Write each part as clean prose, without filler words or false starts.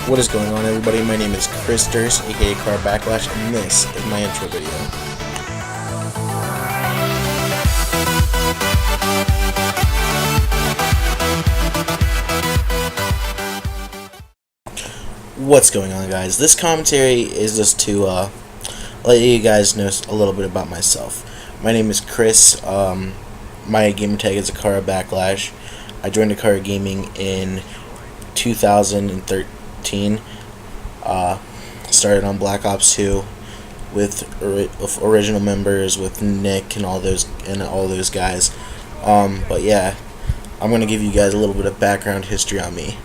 What is going on, everybody? My name is Chris Durst, aka AcaRa Backlash, and this is my intro video. What's going on, guys? This commentary is just to let you guys know a little bit about myself. My name is Chris. My gamer tag is AcaRa Backlash. I joined AcaRa Gaming in 2013. Started on Black Ops 2 with original members, with Nick and all those guys. But yeah, I'm gonna give you guys a little bit of background history on me.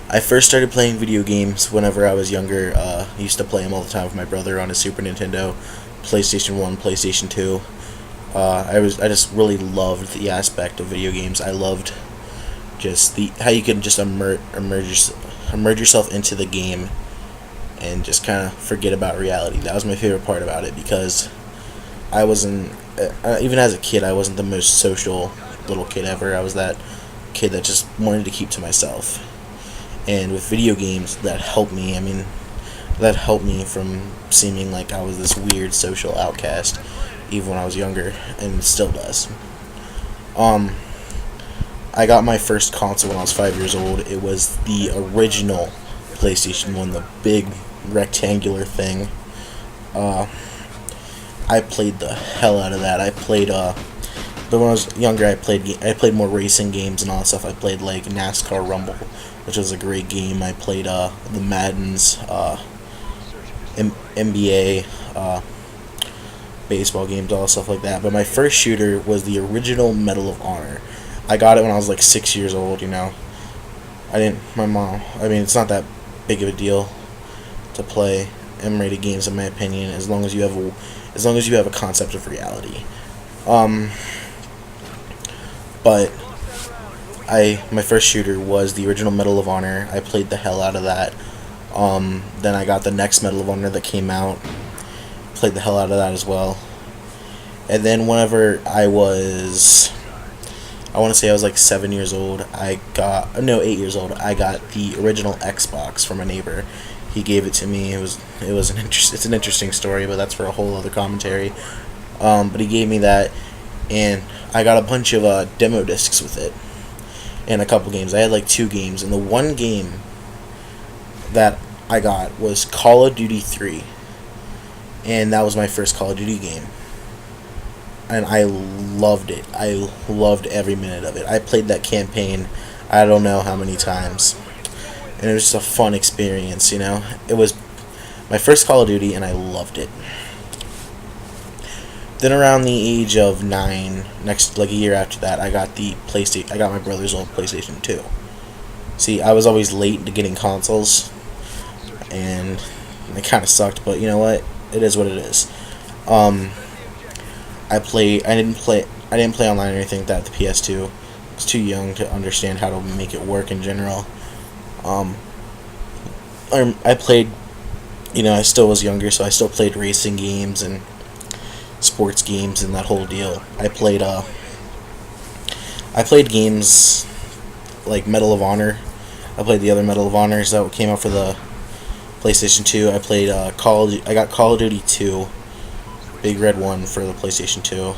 I first started playing video games whenever I was younger. I used to play them all the time with my brother on a Super Nintendo, PlayStation 1, PlayStation 2. I just really loved the aspect of video games. I loved just how you could just immerse yourself into the game and just kind of forget about reality. That was my favorite part about it, because I wasn't, even as a kid, I wasn't the most social little kid ever. I was that kid that just wanted to keep to myself. And with video games, that helped me. That helped me from seeming like I was this weird social outcast, even when I was younger, and it still does. I got my first console when I was 5 years old. It was the original PlayStation 1, the big rectangular thing. I played the hell out of that. But when I was younger, I played more racing games and all that stuff. I played like NASCAR Rumble, which was a great game. I played the Maddens, NBA, baseball games, all stuff like that. But my first shooter was the original Medal of Honor. I got it when I was like 6 years old. It's not that big of a deal to play M-rated games, in my opinion, as long as you have a concept of reality. But my first shooter was the original Medal of Honor. I played the hell out of that. Then I got the next Medal of Honor that came out. Played the hell out of that as well. And then whenever I want to say I was like 7 years old, 8 years old, I got the original Xbox from a neighbor. He gave it to me. It's an interesting story, but that's for a whole other commentary. But he gave me that, and I got a bunch of demo discs with it, and a couple games. I had like 2 games, and the one game that I got was Call of Duty 3, and that was my first Call of Duty game. And I loved it. I loved every minute of it. I played that campaign I don't know how many times. And it was just a fun experience, It was my first Call of Duty, and I loved it. Then around the age of 9, a year after that, I got my brother's old PlayStation 2. See, I was always late to getting consoles, and it kind of sucked, but you know what? It is what it is. I didn't play online or anything like that at the PS2. I was too young to understand how to make it work in general. I played, I still was younger, so I still played racing games and sports games and that whole deal. I played games like Medal of Honor. I played the other Medal of Honors that came out for the PlayStation 2. I played I got Call of Duty 2. Big red one for the PlayStation 2.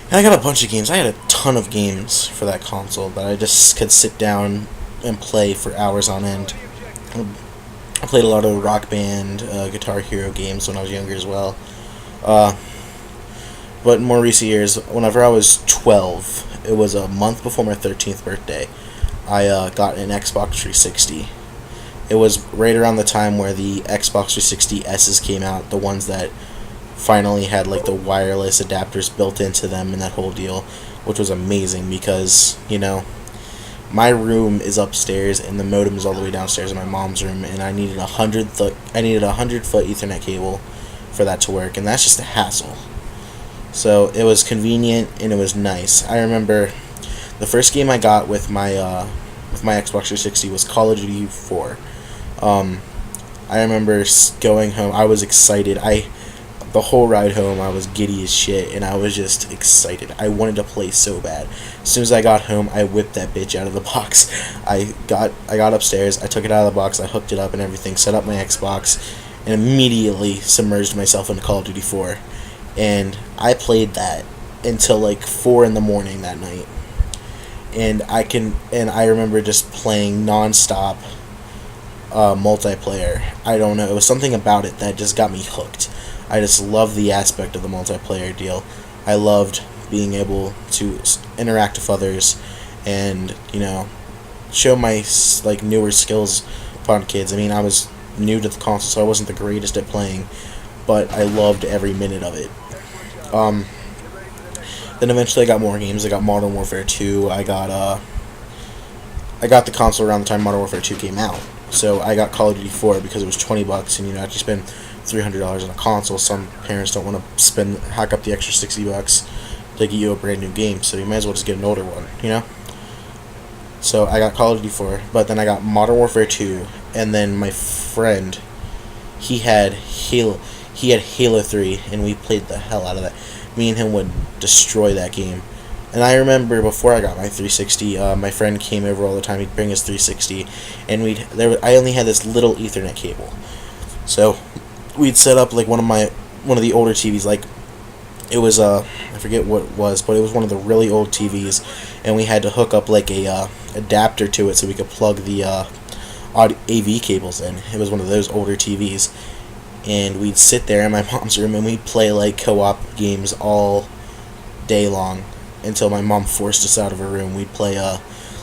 And I got a bunch of games. I had a ton of games for that console that I just could sit down and play for hours on end. I played a lot of Rock Band, Guitar Hero games when I was younger as well. But in more recent years, whenever I was 12, it was a month before my 13th birthday, I got an Xbox 360. It was right around the time where the Xbox 360 S's came out, the ones that finally had like the wireless adapters built into them and that whole deal, which was amazing because, my room is upstairs and the modem is all the way downstairs in my mom's room, and I needed a 100-foot Ethernet cable for that to work, and that's just a hassle. So it was convenient and it was nice. I remember the first game I got with my Xbox 360 was Call of Duty 4. I remember going home. I was excited. I the whole ride home, I was giddy as shit, and I was just excited. I wanted to play so bad. As soon as I got home, I whipped that bitch out of the box. I got upstairs, I took it out of the box, I hooked it up and everything, set up my Xbox, and immediately submerged myself into Call of Duty 4. And I played that until like 4 in the morning that night. And I remember just playing non-stop multiplayer. I don't know, it was something about it that just got me hooked. I just loved the aspect of the multiplayer deal. I loved being able to interact with others and, you know, show my like newer skills upon kids. I mean, I was new to the console, so I wasn't the greatest at playing, but I loved every minute of it. Then eventually I got more games. I got Modern Warfare 2. I got the console around the time Modern Warfare 2 came out. So I got Call of Duty 4 because it was $20, and you know, after you spend $300 on a console, some parents don't want to hack up the extra $60 to get you a brand new game. So you might as well just get an older one, you know. So I got Call of Duty 4, but then I got Modern Warfare 2, and then my friend, he had Halo 3, and we played the hell out of that. Me and him would destroy that game. And I remember before I got my 360, my friend came over all the time. He'd bring his 360, and I only had this little Ethernet cable, so we'd set up like one of the older TVs. Like it was I forget what it was, but it was one of the really old TVs, and we had to hook up like a adapter to it so we could plug the AV cables in. It was one of those older TVs, and we'd sit there in my mom's room and we'd play like co-op games all day long until my mom forced us out of her room. We played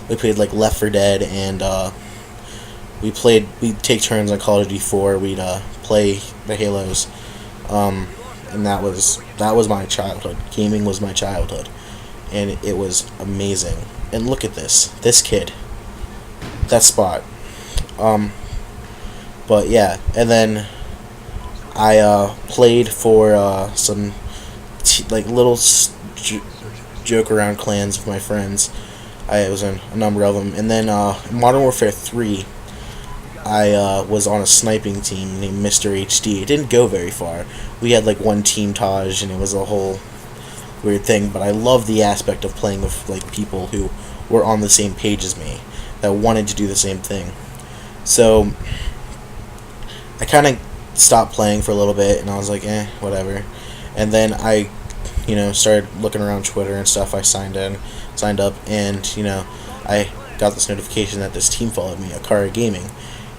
like Left 4 Dead, and we'd take turns on Call of Duty 4. We'd play the Halos, and that was my childhood. Gaming was my childhood, and it was amazing. And look at this kid, that spot. But yeah, and then I played for some like little joke around clans with my friends. I was in a number of them, and then Modern Warfare 3, I was on a sniping team named Mr. HD. It didn't go very far. We had like one team Taj, and it was a whole weird thing, but I loved the aspect of playing with like people who were on the same page as me, that wanted to do the same thing. So I kind of stopped playing for a little bit, and I was like, whatever. And then I, you know, started looking around Twitter and stuff. I signed up, and you know, I got this notification that this team followed me, AcaRa Gaming,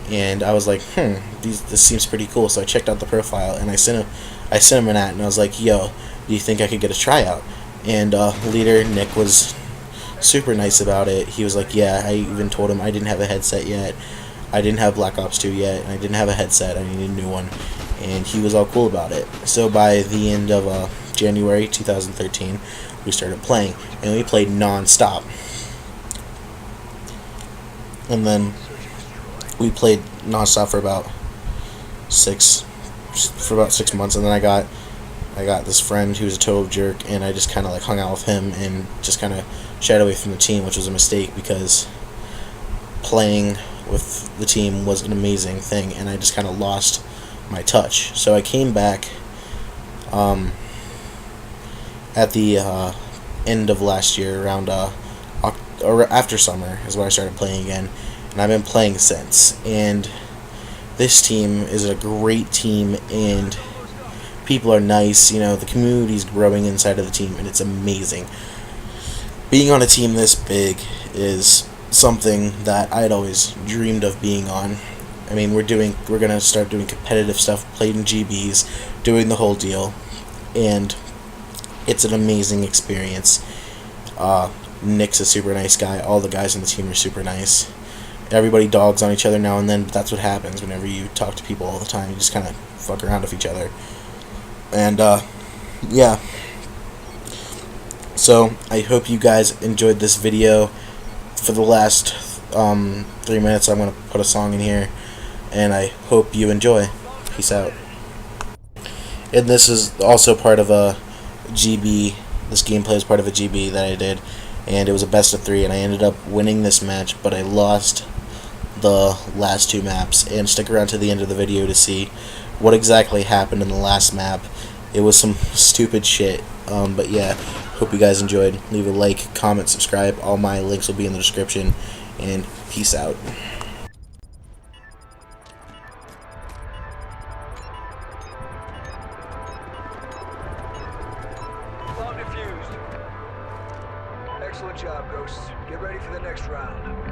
and I was like, this seems pretty cool. So I checked out the profile, and I sent him an ad, and I was like, yo, do you think I could get a tryout? And leader Nick was super nice about it. He was like, yeah. I even told him I didn't have a headset yet. I didn't have Black Ops 2 yet, and I didn't have a headset. I needed a new one, and he was all cool about it. So by the end of January 2013, we started playing, and we played non-stop. And then we played non-stop for about 6 months, and then I got this friend who was a total jerk, and I just kind of like hung out with him and just kind of shied away from the team, which was a mistake because playing with the team was an amazing thing, and I just kind of lost my touch. So I came back at the end of last year, around or after summer is when I started playing again, and I've been playing since. And this team is a great team, and people are nice. You know, the community's growing inside of the team, and it's amazing. Being on a team this big is something that I'd always dreamed of being on. I mean, we're gonna start doing competitive stuff, playing GBs, doing the whole deal, and it's an amazing experience. Nick's a super nice guy. All the guys on the team are super nice. Everybody dogs on each other now and then, but that's what happens whenever you talk to people all the time. You just kind of fuck around with each other. And yeah. So I hope you guys enjoyed this video. For the last 3 minutes, I'm going to put a song in here, and I hope you enjoy. Peace out. And this is also part of a GB. This gameplay is part of a GB that I did, and it was a best of 3, and I ended up winning this match, but I lost the last 2 maps. And stick around to the end of the video to see what exactly happened in the last map, it was some stupid shit. But yeah, hope you guys enjoyed. Leave a like, comment, subscribe. All my links will be in the description. And peace out. Bomb defused. Excellent job, Ghosts. Get ready for the next round.